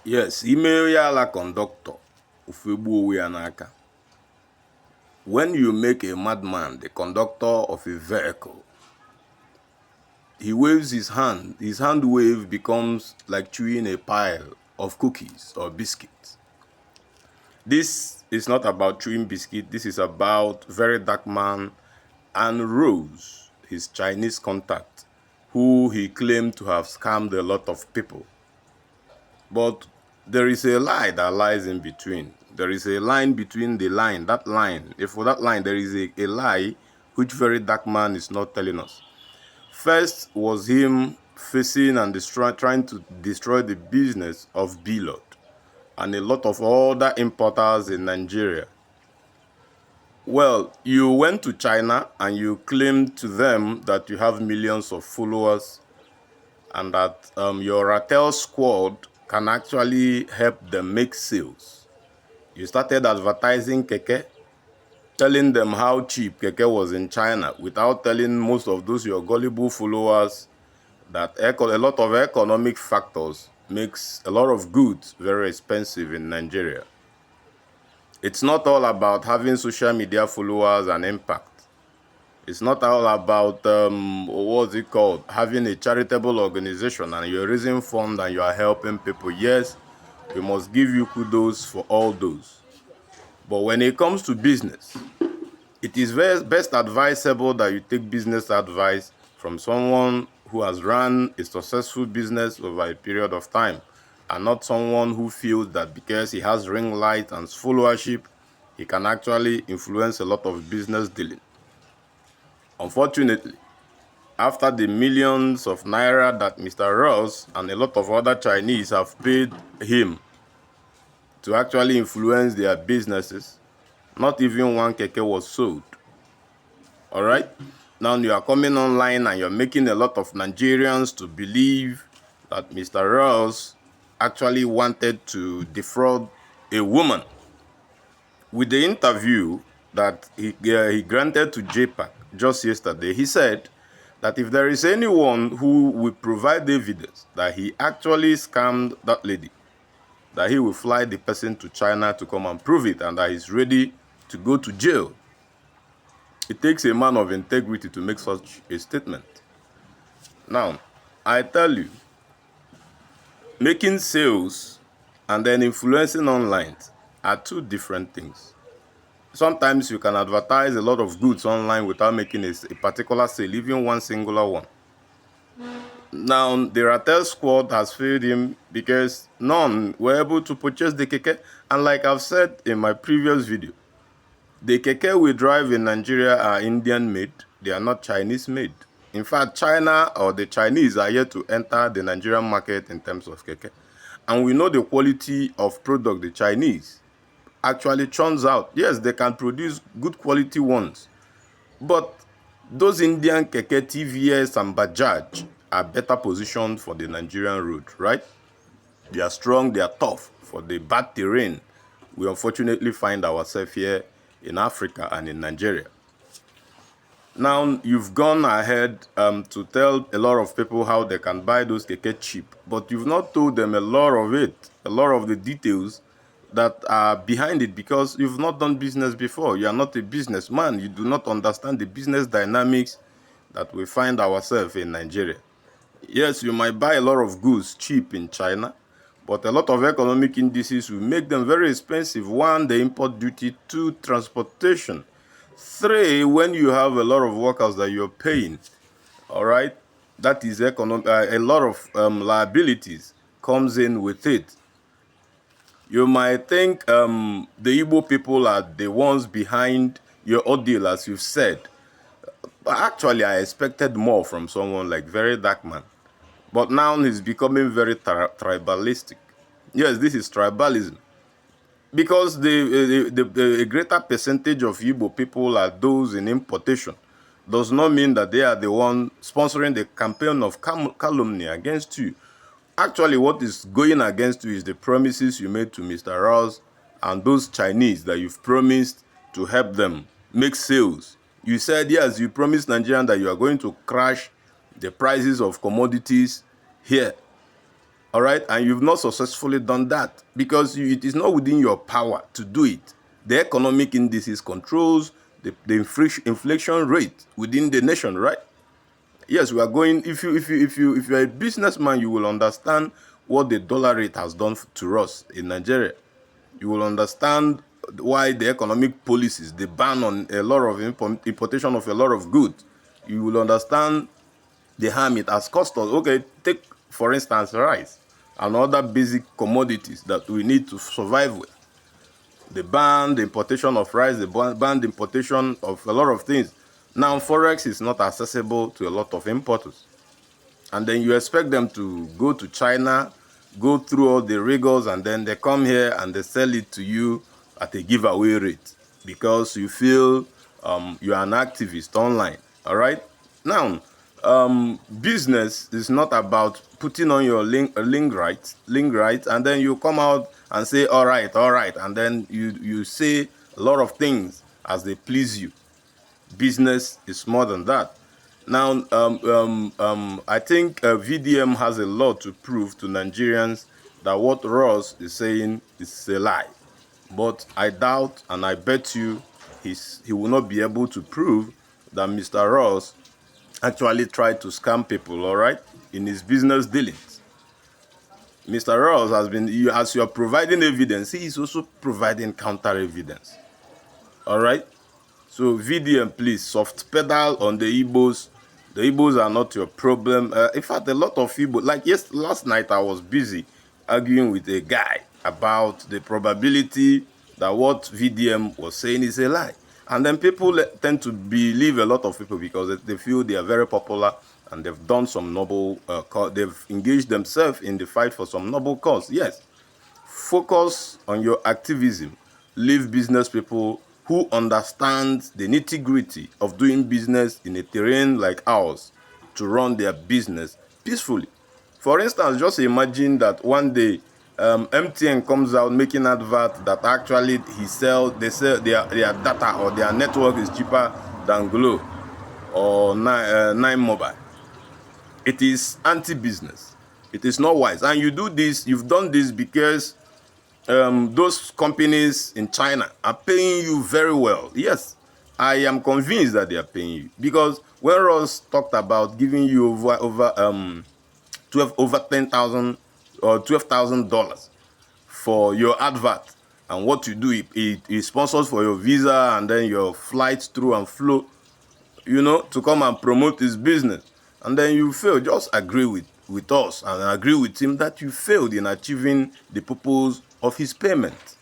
Yes, ime ya ala conductor ufegbu owe ya n'aka. When you make a madman the conductor of a vehicle, he waves his hand. His hand wave becomes like chewing a pile of cookies or biscuits. This is not about chewing biscuit. This is about very dark man and Rose, his Chinese contact, who he claimed to have scammed a lot of people. But there is a lie that lies in between. There is a line between the line, that line. If for that line there is a lie which very dark man is not telling us. First was him facing and trying to destroy the business of Bilot and a lot of other importers in Nigeria. Well, you went to China and you claimed to them that you have millions of followers and that your Ratel squad can actually help them make sales. You started advertising keke, telling them how cheap keke was in China without telling most of those your gullible followers that a lot of economic factors makes a lot of goods very expensive in Nigeria. It's not all about having social media followers and impact. It's not all about, what's it called, having a charitable organization and you're raising funds and you are helping people. Yes, we must give you kudos for all those. But when it comes to business, it is best advisable that you take business advice from someone who has run a successful business over a period of time and not someone who feels that because he has ring light and followership, he can actually influence a lot of business dealing. Unfortunately, after the millions of naira that Mr. Ross and a lot of other Chinese have paid him to actually influence their businesses, not even one keke was sold. All right? Now you are coming online and you're making a lot of Nigerians to believe that Mr. Ross actually wanted to defraud a woman. With the interview that he granted to JPAC just yesterday, he said that if there is anyone who will provide evidence that he actually scammed that lady, that he will fly the person to China to come and prove it and that he's ready to go to jail. It takes a man of integrity to make such a statement. Now, I tell you, making sales and then influencing online are two different things. Sometimes you can advertise a lot of goods online without making a particular sale, even one singular one. Now, the Ratel squad has failed him because none were able to purchase the keke. And like I've said in my previous video, the keke we drive in Nigeria are Indian made. They are not Chinese made. In fact, China or the Chinese are yet to enter the Nigerian market in terms of keke. And we know the quality of product the Chinese actually churns out. Yes, they can produce good quality ones. But those Indian keke, TVS and Bajaj are better positioned for the Nigerian road, right? They are strong, they are tough for the bad terrain. We unfortunately find ourselves here in Africa and in Nigeria. Now, you've gone ahead to tell a lot of people how they can buy those keke cheap, but you've not told them a lot of it, a lot of the details that are behind it because you've not done business before. You are not a businessman. You do not understand the business dynamics that we find ourselves in Nigeria. Yes, you might buy a lot of goods cheap in China, but a lot of economic indices will make them very expensive. One, the import duty. Two, transportation. Three, when you have a lot of workers that you're paying, all right, that is a lot of liabilities comes in with it. You might think the Igbo people are the ones behind your ordeal, as you've said. But actually, I expected more from someone like Very Dark Man. But now he's becoming very tribalistic. Yes, this is tribalism. Because the greater percentage of Igbo people are those in importation does not mean that they are the one sponsoring the campaign of calumny against you. Actually, what is going against you is the promises you made to Mr. Ross and those Chinese that you've promised to help them make sales. You said, yes, you promised Nigerians that you are going to crash the prices of commodities here. All right, and you've not successfully done that because it is not within your power to do it. The economic indices controls the inflation rate within the nation, right? Yes, we are going. If you're a businessman, you will understand what the dollar rate has done to us in Nigeria. You will understand why the economic policies, the ban on a lot of importation of a lot of goods. You will understand the harm it has cost us. Okay, take for instance rice and other basic commodities that we need to survive with. They banned the importation of rice, they banned the importation of a lot of things. Now forex is not accessible to a lot of importers. And then you expect them to go to China, go through all the rigors, and then they come here and they sell it to you at a giveaway rate because you feel you are an activist online. All right. Now, business is not about putting on your link right, and then you come out and say all right, and then you say a lot of things as they please you. Business is more than that. Now, I think VDM has a lot to prove to Nigerians that what Ross is saying is a lie. But I doubt and I bet you he will not be able to prove that Mr. Ross actually tried to scam people, all right, in his business dealings. Mr. Ross has been, as you are providing evidence, he is also providing counter evidence, all right? So VDM, please, soft pedal on the Igbos. The Igbos are not your problem. In fact, a lot of Igbos, like last night I was busy arguing with a guy about the probability that what VDM was saying is a lie. And then people tend to believe a lot of people because they feel they are very popular and they've done some noble, they've engaged themselves in the fight for some noble cause. Yes, focus on your activism. Leave business people who understand the nitty-gritty of doing business in a terrain like ours to run their business peacefully. For instance, just imagine that one day MTN comes out making advert that actually they sell their data or their network is cheaper than Glo or Nine Mobile. It is anti-business. It is not wise. And you do this, you've done this because those companies in China are paying you very well. Yes, I am convinced that they are paying you because when Ross talked about giving you over 10,000 or $12,000 for your advert, and what you do, it sponsors for your visa and then your flights through and flow, to come and promote his business, and then you fail. Just agree with us and agree with him that you failed in achieving the purpose of his payment.